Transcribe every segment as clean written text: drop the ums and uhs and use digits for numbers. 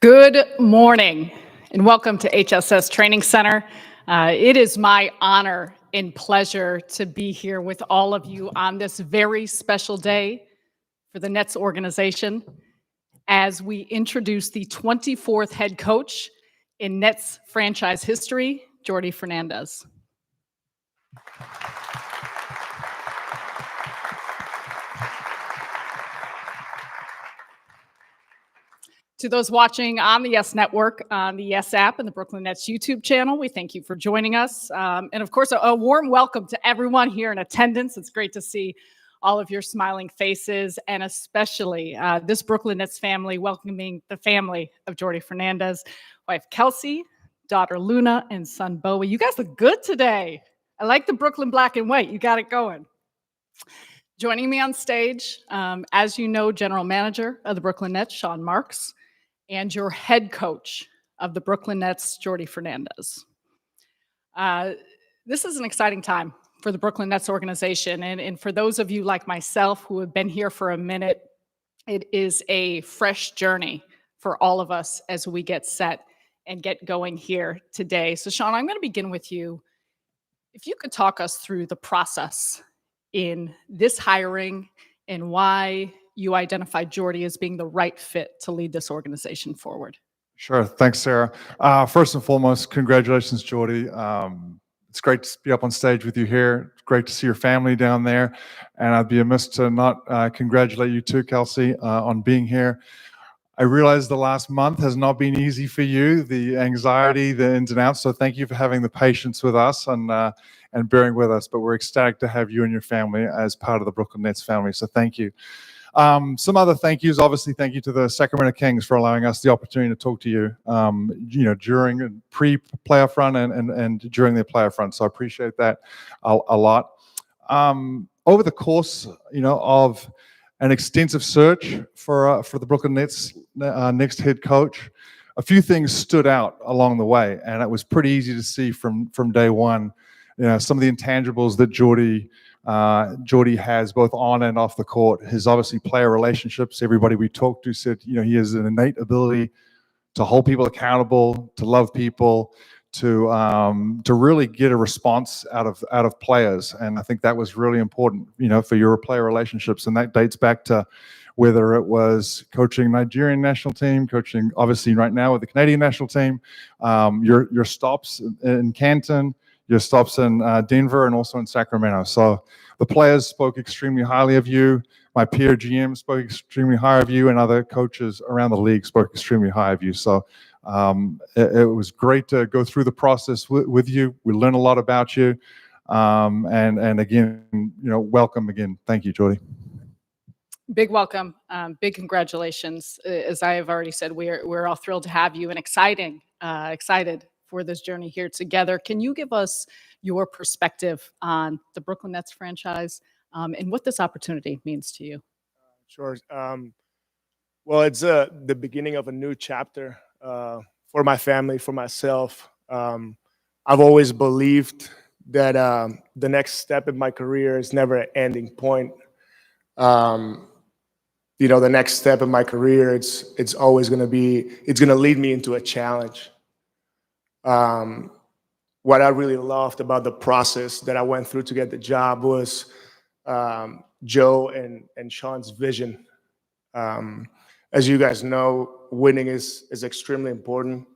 Good morning and welcome to HSS Training Center. It is my honor and pleasure to be here with all of you on this very special day for the Nets organization as we introduce the 24th head coach in Nets franchise history, Jordi Fernandez. To those watching on the YES Network, on the YES app, and the Brooklyn Nets YouTube channel, we thank you for joining us. And of course, a warm welcome to everyone here in attendance. It's great to see all of your smiling faces, and especially this Brooklyn Nets family welcoming the family of Jordi Fernandez, wife Kelsey, daughter Luna, and son Bowie. You guys look good today. I like the Brooklyn black and white. You got it going. Joining me on stage, as you know, General Manager of the Brooklyn Nets, Sean Marks, and your head coach of the Brooklyn Nets, Jordi Fernandez. This is an exciting time for the Brooklyn Nets organization. And for those of you like myself who have been here for a minute, it is a fresh journey for all of us as we get set and get going here today. So Sean, I'm going to begin with you. If you could talk us through the process in this hiring and why you identified Jordi as being the right fit to lead this organization forward. Sure. Thanks, Sarah. First and foremost, congratulations, Jordi. It's great to be up on stage with you here. It's great to see your family down there. And I'd be amiss to not congratulate you too, Kelsey, on being here. I realize the last month has not been easy for you, the anxiety, the ins and outs. So thank you for having the patience with us and bearing with us. But we're ecstatic to have you and your family as part of the Brooklyn Nets family. So thank you. Some other thank yous, obviously, thank you to the Sacramento Kings for allowing us the opportunity to talk to you, during pre-playoff run and during the playoff run. So I appreciate that a lot. Over the course, of an extensive search for the Brooklyn Nets next head coach, a few things stood out along the way, and it was pretty easy to see from day one, some of the intangibles that Jordi has both on and off the court. His obviously player relationships. Everybody we talked to said, he has an innate ability to hold people accountable, to love people, to really get a response out of players. And I think that was really important, for your player relationships. And that dates back to whether it was coaching Nigerian national team, coaching obviously right now with the Canadian national team, your stops in Canton, your stops in Denver, and also in Sacramento. So the players spoke extremely highly of you. My peer GM spoke extremely high of you, and other coaches around the league spoke extremely high of you. So it was great to go through the process with you. We learned a lot about you. And again, welcome again. Thank you, Jordi. Big welcome. Big congratulations. As I have already said, we're all thrilled to have you and excited for this journey here together. Can you give us your perspective on the Brooklyn Nets franchise and what this opportunity means to you? Sure. Well, it's the beginning of a new chapter for my family, for myself. I've always believed that the next step in my career is never an ending point. The next step in my career, it's always going to lead me into a challenge. What I really loved about the process that I went through to get the job was Joe and Sean's vision. As you guys know, winning is extremely important.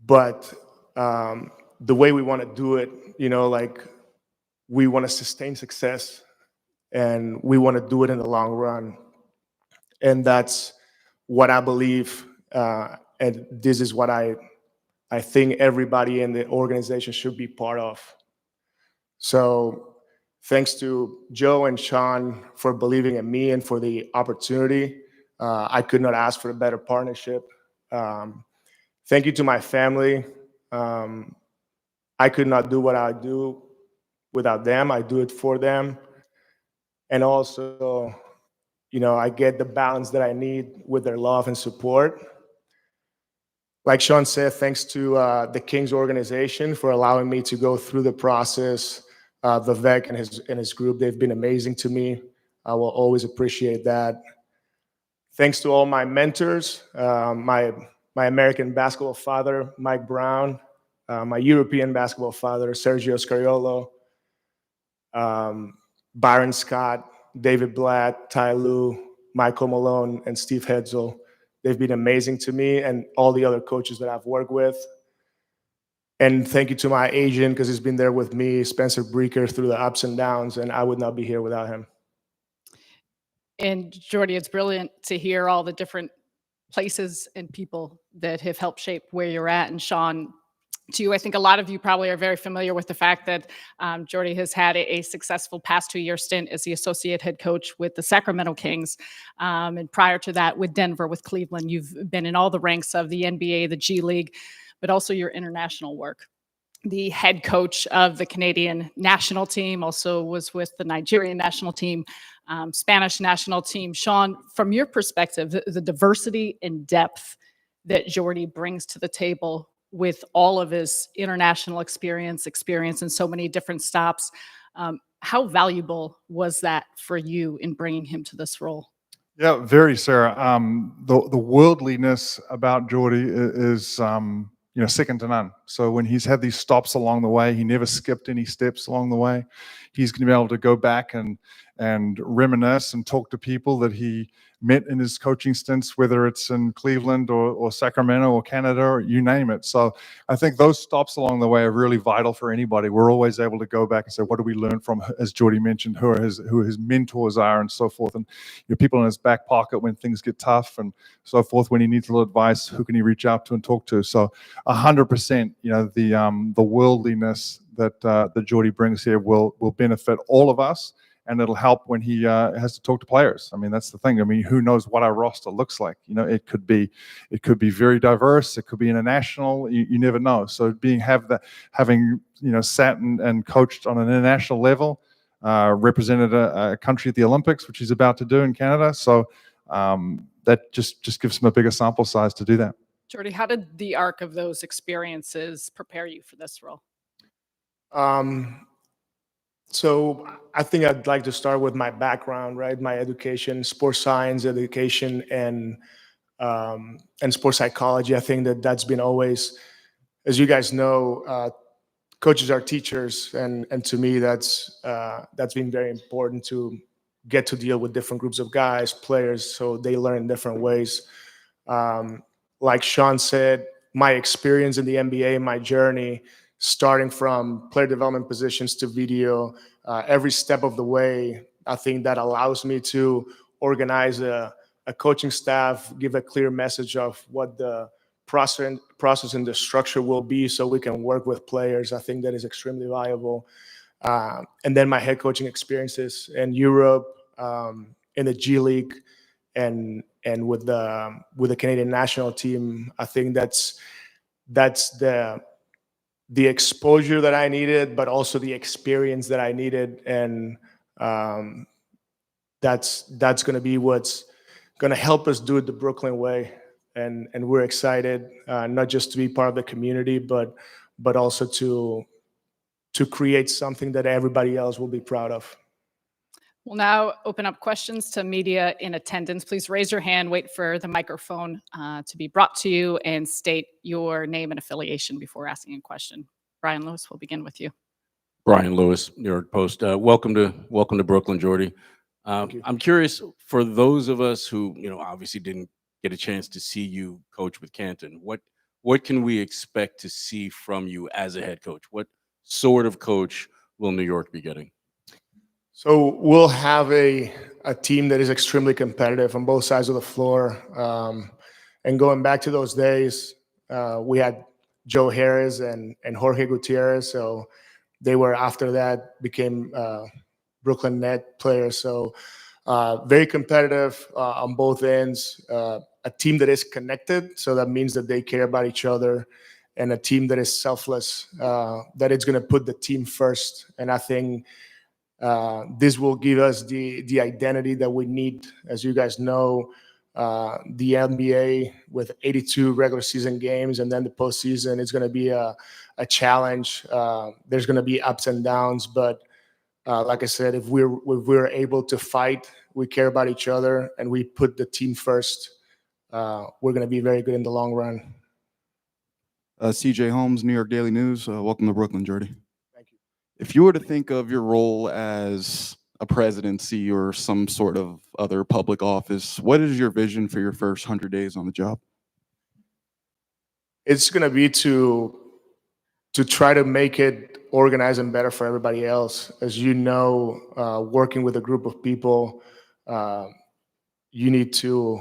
But the way we want to do it, we want to sustain success and we want to do it in the long run. And that's what I believe. And this is what I think everybody in the organization should be part of. So thanks to Joe and Sean for believing in me and for the opportunity. I could not ask for a better partnership. Thank you to my family. I could not do what I do without them. I do it for them. And also, I get the balance that I need with their love and support. Like Sean said, thanks to the Kings organization for allowing me to go through the process. Vivek and his group, they've been amazing to me. I will always appreciate that. thanks to all my mentors, my American basketball father, Mike Brown, my European basketball father, Sergio Scariolo, Byron Scott, David Blatt, Ty Lue, Michael Malone, and Steve Hetzel. They've been amazing to me and all the other coaches that I've worked with. And thank you to my agent, because he's been there with me, Spencer Breaker, through the ups and downs, and I would not be here without him. And Jordi, it's brilliant to hear all the different places and people that have helped shape where you're at. And Sean, to you, I think a lot of you probably are very familiar with the fact that Jordi has had a successful past 2-year stint as the associate head coach with the Sacramento Kings. And prior to that, with Denver, with Cleveland, you've been in all the ranks of the NBA, the G League, but also your international work. The head coach of the Canadian national team, also was with the Nigerian national team, Spanish national team. Sean, from your perspective, the diversity and depth that Jordi brings to the table with all of his international experience in so many different stops, how valuable was that for you in bringing him to this role? Yeah, very, Sarah. The worldliness about Jordi is second to none. So when he's had these stops along the way, he never skipped any steps along the way. He's going to be able to go back and reminisce and talk to people that he met in his coaching stints, whether it's in Cleveland or Sacramento or Canada or you name it. So I think those stops along the way are really vital for anybody. We're always able to go back and say, what do we learn from, as Jordi mentioned, who his mentors are and so forth. And people in his back pocket when things get tough and so forth, when he needs a little advice, who can he reach out to and talk to? So 100%, the worldliness that Jordi brings here will benefit all of us. And it'll help when he has to talk to players. I mean, that's the thing. I mean, who knows what our roster looks like? It could be very diverse. It could be international. You never know. So having sat and coached on an international level, represented a country at the Olympics, which he's about to do in Canada. So that just gives him a bigger sample size to do that. Jordi, how did the arc of those experiences prepare you for this role? So I think I'd like to start with my background, right? My education, sports science education, and sports psychology. I think that's been always, as you guys know, coaches are teachers, and to me that's been very important to get to deal with different groups of guys, players, so they learn in different ways. Like Sean said, my experience in the NBA, my journey, starting from player development positions to video, every step of the way, I think that allows me to organize a coaching staff, give a clear message of what the process and the structure will be so we can work with players. I think that is extremely valuable. And then my head coaching experiences in Europe, in the G League, and with the Canadian national team, I think that's the exposure that I needed, but also the experience that I needed. And that's going to be what's going to help us do it the Brooklyn way. And we're excited, not just to be part of the community, but also to create something that everybody else will be proud of. We'll now open up questions to media in attendance. Please raise your hand, wait for the microphone to be brought to you, and state your name and affiliation before asking a question. Brian Lewis, we'll begin with you. Brian Lewis, New York Post. Welcome to Brooklyn, Jordi. I'm curious, for those of us who obviously didn't get a chance to see you coach with Canton, what can we expect to see from you as a head coach? What sort of coach will New York be getting? So we'll have a team that is extremely competitive on both sides of the floor. And going back to those days, we had Joe Harris and Jorge Gutierrez. So they were, after that, became Brooklyn Net players. So very competitive on both ends. A team that is connected. So that means that they care about each other. And a team that is selfless, that it's going to put the team first. And I think this will give us the identity that we need. As you guys know, the NBA with 82 regular season games and then the postseason is going to be a challenge. There's going to be ups and downs, but like I said, if we're able to fight, we care about each other, and we put the team first, we're going to be very good in the long run. CJ Holmes, New York Daily News. Welcome to Brooklyn, Jordi. Thank you. If you were to think of your role as a presidency or some sort of other public office, what is your vision for your first 100 days on the job? It's going to be to try to make it organized and better for everybody else. As you know, working with a group of people, you need to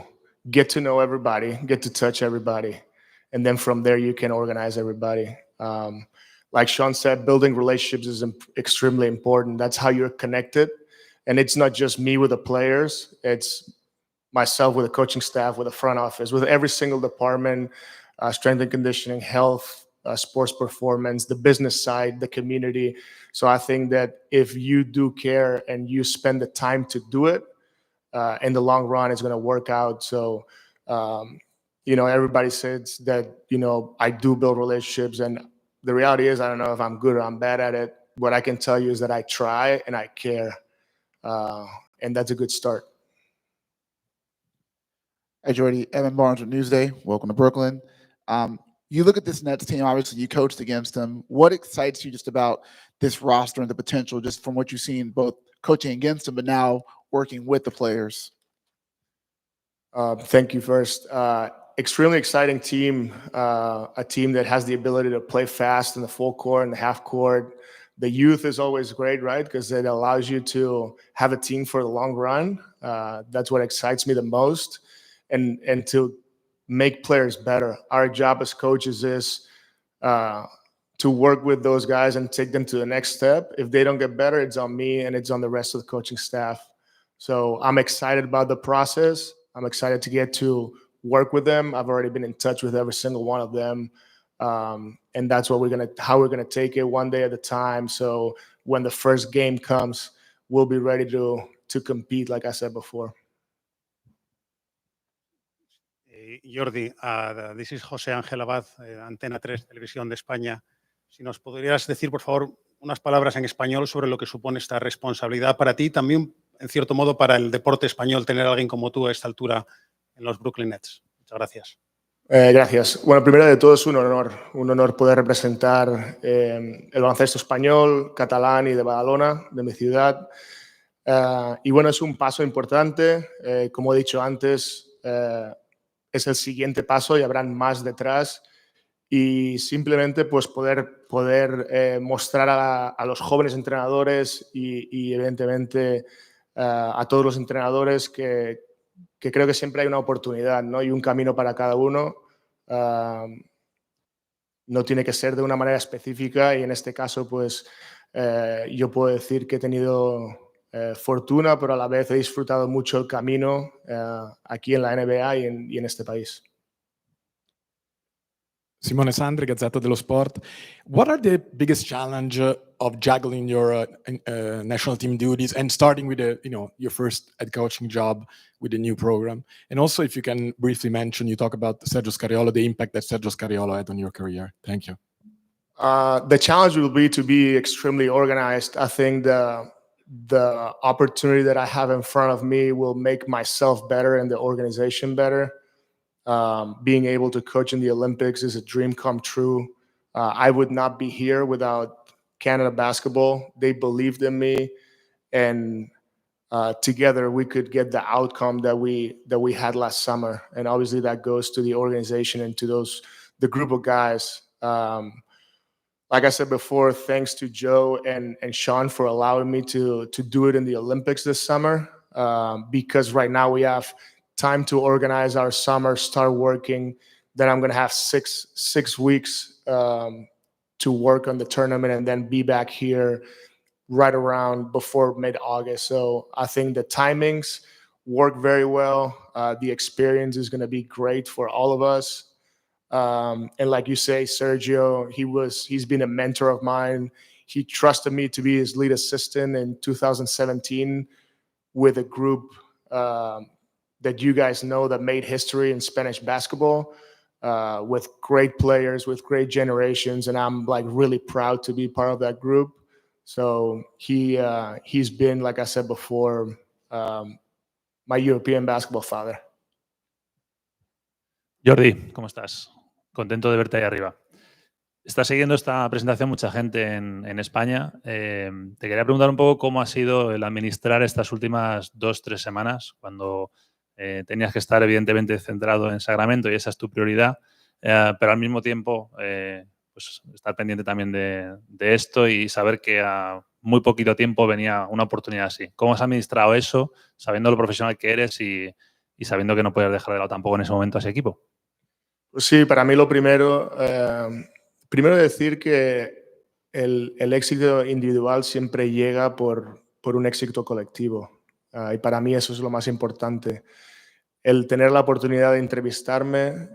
get to know everybody, get to touch everybody, and then from there you can organize everybody. Like Sean said, building relationships is extremely important. That's how you're connected. And it's not just me with the players, it's myself with the coaching staff, with the front office, with every single department, strength and conditioning, health, sports performance, the business side, the community. So I think that if you do care and you spend the time to do it, in the long run, it's going to work out. So, everybody says that, I do build relationships, and the reality is I don't know if I'm good or I'm bad at it. What I can tell you is that I try and I care. And that's a good start. Hey, Jordi, Evan Barnes with Newsday. Welcome to Brooklyn. You look at this Nets team, obviously you coached against them. What excites you just about this roster and the potential, just from what you've seen, both coaching against them, but now working with the players? Thank you first. Extremely exciting team, a team that has the ability to play fast in the full court and the half court. The youth is always great, right? Because it allows you to have a team for the long run. That's what excites me the most. And to make players better. Our job as coaches is to work with those guys and take them to the next step. If they don't get better, it's on me and it's on the rest of the coaching staff. So I'm excited about the process. I'm excited to get to work with them. I've already been in touch with every single one of them. And that's what how we're gonna take it one day at a time. So when the first game comes, we'll be ready to compete, like I said before. Jordi, this is José Ángel Abad, Antena 3, Televisión de España. Si nos podrías decir, por favor, unas palabras en español sobre lo que supone esta responsabilidad para ti, también, en cierto modo, para el deporte español, tener a alguien como tú a esta altura en los Brooklyn Nets. Muchas gracias. Gracias. Bueno, primero de todo es un honor poder representar el baloncesto español, catalán y de Badalona, de mi ciudad. Y bueno, es un paso importante. Como he dicho antes, es el siguiente paso y habrán más detrás. Y simplemente pues poder mostrar a los jóvenes entrenadores y evidentemente a todos los entrenadores que creo que siempre hay una oportunidad, ¿no? Y un camino para cada uno. No tiene que ser de una manera específica y en este caso pues yo puedo decir que he tenido fortuna, pero a la vez he disfrutado mucho el camino aquí en la NBA y en este país. Simone Sandri, Gazzetta dello Sport. What are the biggest challenge of juggling your national team duties and starting with your first head coaching job with the new program? And also, if you can briefly mention, you talk about Sergio Scariolo, the impact that Sergio Scariolo had on your career. Thank you. The challenge will be to be extremely organized. I think the opportunity that I have in front of me will make myself better and the organization better. Being able to coach in the Olympics is a dream come true. I would not be here without Canada Basketball. They believed in me, and together we could get the outcome that we had last summer. And obviously that goes to the organization and to the group of guys. Like I said before, thanks to Joe and Sean for allowing me to do it in the Olympics this summer, because right now we have time to organize our summer, start working. Then I'm going to have six weeks to work on the tournament and then be back here right around before mid-August. So I think the timings work very well. The experience is going to be great for all of us. And like you say, Sergio, he's been a mentor of mine. He trusted me to be his lead assistant in 2017 with a group that you guys know that made history in Spanish basketball, with great players, with great generations. And I'm like really proud to be part of that group. So he's been, like I said before, my European basketball father. Jordi, ¿cómo estás? Contento de verte ahí arriba. Está siguiendo esta presentación mucha gente en España. Te quería preguntar un poco cómo ha sido el administrar estas últimas 2-3 semanas, cuando tenías que estar evidentemente centrado en Sacramento y esa es tu prioridad, pero al mismo tiempo pues estar pendiente también de esto y saber que a muy poquito tiempo venía una oportunidad así. ¿Cómo has administrado eso, sabiendo lo profesional que eres y sabiendo que no puedes dejar de lado tampoco en ese momento a ese equipo? Pues sí, para mí lo primero, primero decir que el éxito individual siempre llega por un éxito colectivo. Y para mí eso es lo más importante. El tener la oportunidad de entrevistarme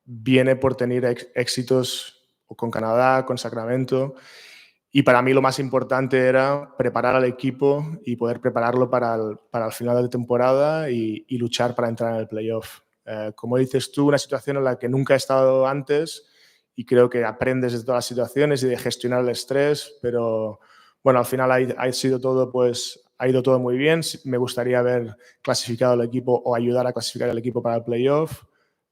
viene por tener éxitos con Canadá, con Sacramento. Y para mí lo más importante era preparar al equipo y poder prepararlo para el final de la temporada y luchar para entrar en el playoff. Como dices tú, una situación en la que nunca he estado antes y creo que aprendes de todas las situaciones y de gestionar el estrés, pero bueno, al final ha sido todo, pues ha ido todo muy bien. Me gustaría haber clasificado el equipo o ayudar a clasificar el equipo para el playoff,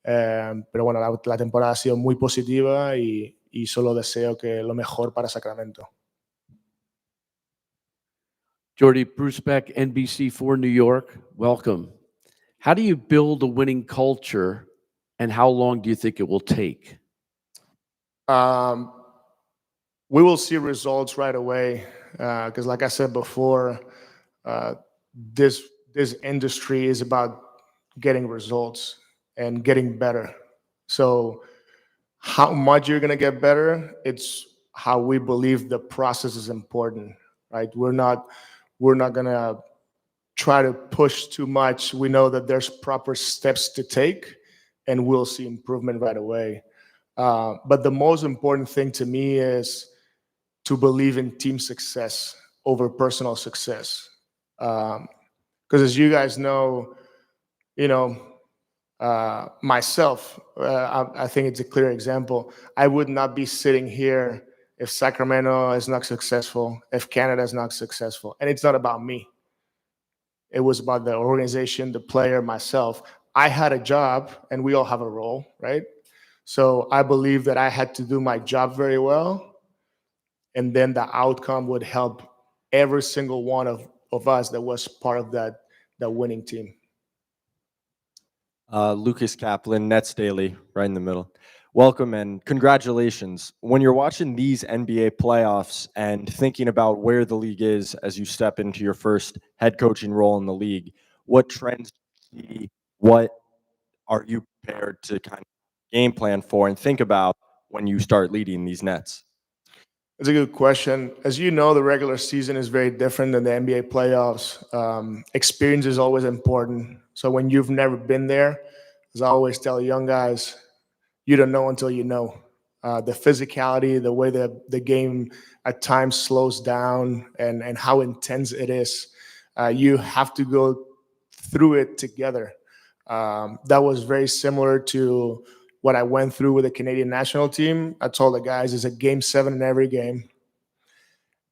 pero bueno, la temporada ha sido muy positiva y solo deseo que lo mejor para Sacramento. Jordi, Bruce Beck, NBC4 New York, welcome. How do you build a winning culture and how long do you think it will take? We will see results right away because like I said before, this industry is about getting results and getting better. So how much you're going to get better, it's how we believe the process is important, right? We're not going to try to push too much. We know that there's proper steps to take and we'll see improvement right away. But the most important thing to me is to believe in team success over personal success. Because as you guys know, myself, I think it's a clear example. I would not be sitting here if Sacramento is not successful, if Canada is not successful. And it's not about me. It was about the organization, the player, myself. I had a job and we all have a role, right? So I believe that I had to do my job very well. And then the outcome would help every single one of us that was part of that winning team. Lucas Kaplan, Nets Daily, right in the middle. Welcome and congratulations. When you're watching these NBA playoffs and thinking about where the league is as you step into your first head coaching role in the league, what trends do you see? What are you prepared to kind of game plan for and think about when you start leading these Nets? It's a good question. As you know, the regular season is very different than the NBA playoffs. Experience is always important. So when you've never been there, as I always tell young guys, you don't know until you know. The physicality, the way the game at times slows down and how intense it is. You have to go through it together. That was very similar to what I went through with the Canadian national team. I told the guys it's a game 7 in every game.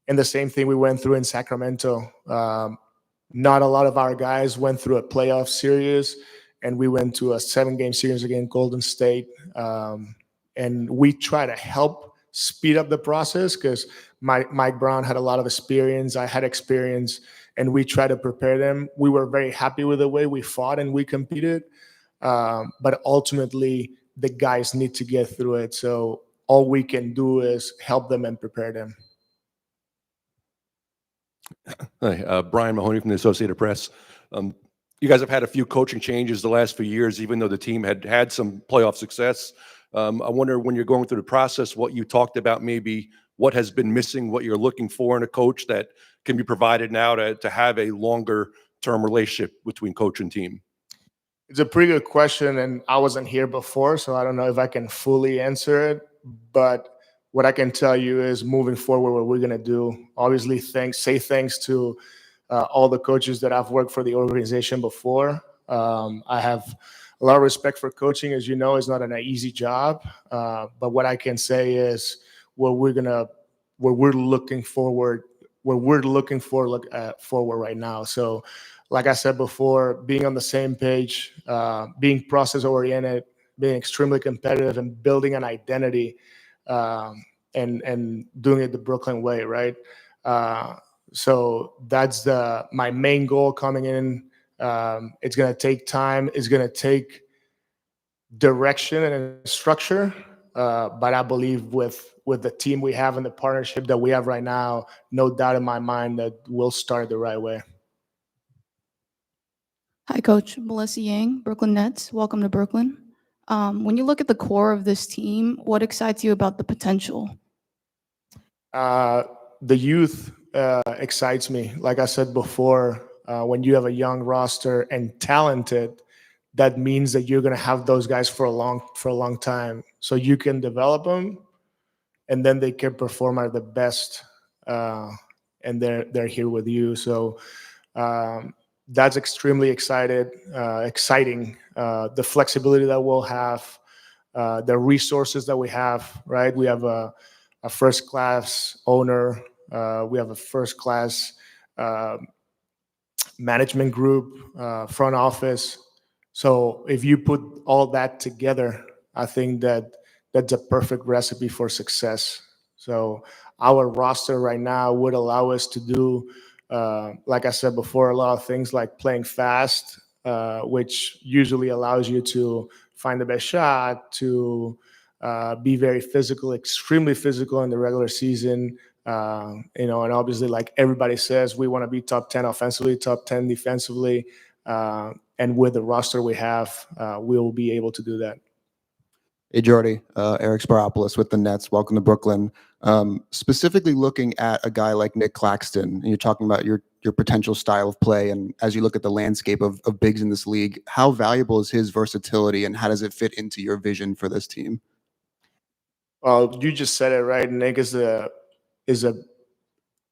And the same thing we went through in Sacramento. Not a lot of our guys went through a playoff series, and we went to a 7-game series against Golden State. And we try to help speed up the process because Mike Brown had a lot of experience. I had experience, and we try to prepare them. We were very happy with the way we fought and we competed. But ultimately, the guys need to get through it. So all we can do is help them and prepare them. Hi, Brian Mahoney from the Associated Press. You guys have had a few coaching changes the last few years, even though the team had some playoff success. I wonder when you're going through the process, what you talked about, maybe what has been missing, what you're looking for in a coach that can be provided now to have a longer term relationship between coach and team. It's a pretty good question, and I wasn't here before, so I don't know if I can fully answer it. But what I can tell you is moving forward, what we're going to do, obviously say thanks to all the coaches that I've worked for the organization before. I have a lot of respect for coaching. As you know, it's not an easy job. But what I can say is what we're going to where we're looking forward, forward right now. So, like I said before, being on the same page, being process oriented, being extremely competitive, and building an identity, and doing it the Brooklyn way, right? So that's my main goal coming in. It's going to take time. It's going to take direction and structure. But I believe with the team we have and the partnership that we have right now, no doubt in my mind that we'll start the right way. Hi, Coach. Melissa Yang, Brooklyn Nets. Welcome to Brooklyn. When you look at the core of this team, what excites you about the potential? The youth excites me. Like I said before, when you have a young roster and talented, that means that you're going to have those guys for a long time. So you can develop them, and then they can perform at the best, and they're here with you. So that's extremely exciting. The flexibility that we'll have, the resources that we have. Right, we have a first-class owner. We have a first-class management group, front office. So if you put all that together, I think that's a perfect recipe for success. So our roster right now would allow us to do, like I said before, a lot of things like playing fast, which usually allows you to find the best shot, to be very physical, extremely physical in the regular season. And obviously, like everybody says, we want to be top 10 offensively, top 10 defensively. And with the roster we have, we'll be able to do that. Hey, Jordi, Eric Sparopoulos with the Nets. Welcome to Brooklyn. Specifically looking at a guy like Nick Claxton, and you're talking about your potential style of play, and as you look at the landscape of bigs in this league, how valuable is his versatility, and how does it fit into your vision for this team? Well, you just said it right. Nick is a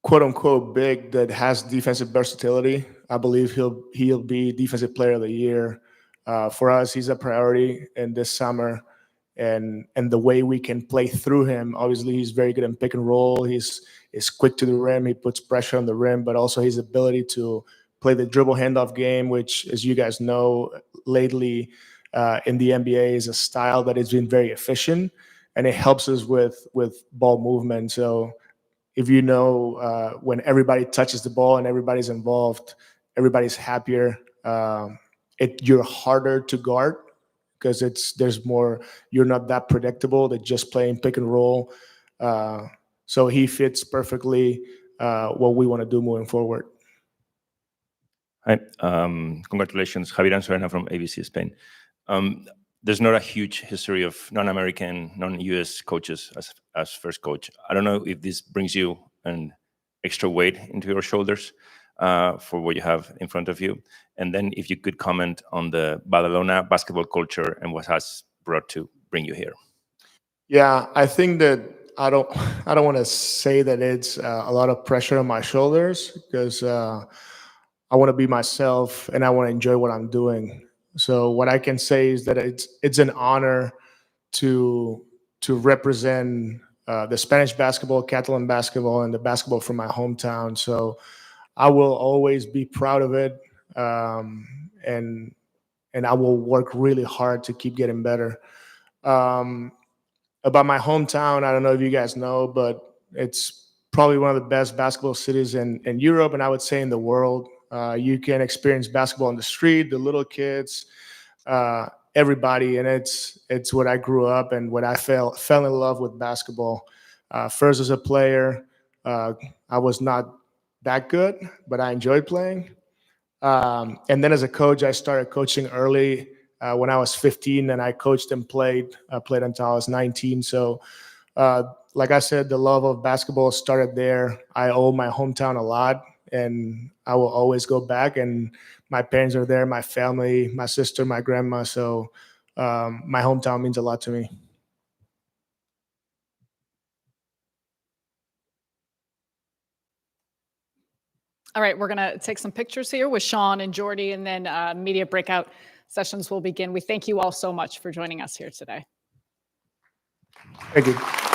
quote unquote big that has defensive versatility. I believe he'll be Defensive Player of the Year. For us, he's a priority in this summer, and the way we can play through him. Obviously, he's very good in pick and roll. He's quick to the rim. He puts pressure on the rim, but also his ability to play the dribble handoff game, which, as you guys know, lately in the NBA is a style that has been very efficient, and it helps us with ball movement. So if you know, when everybody touches the ball and everybody's involved, everybody's happier. You're harder to guard because there's more. You're not that predictable. They're just playing pick and roll. So he fits perfectly what we want to do moving forward. Hi, congratulations, Javier Ansorena from ABC Spain. There's not a huge history of non-American, non-US coaches as first coach. I don't know if this brings you an extra weight into your shoulders for what you have in front of you. And then if you could comment on the Badalona basketball culture and what has brought to bring you here. Yeah, I think that I don't want to say that it's a lot of pressure on my shoulders, because I want to be myself and I want to enjoy what I'm doing. So what I can say is that it's an honor to represent the Spanish basketball, Catalan basketball, and the basketball from my hometown. So I will always be proud of it, and I will work really hard to keep getting better. About my hometown, I don't know if you guys know, but it's probably one of the best basketball cities in Europe, and I would say in the world. You can experience basketball on the street, the little kids, everybody, and it's what I grew up and what I fell in love with basketball. First as a player, I was not that good, but I enjoyed playing. And then as a coach, I started coaching early when I was 15, and I coached and played until I was 19. So, like I said, the love of basketball started there. I owe my hometown a lot, and I will always go back. And my parents are there, my family, my sister, my grandma. So my hometown means a lot to me. All right, we're going to take some pictures here with Sean and Jordi, and then media breakout sessions will begin. We thank you all so much for joining us here today. Thank you.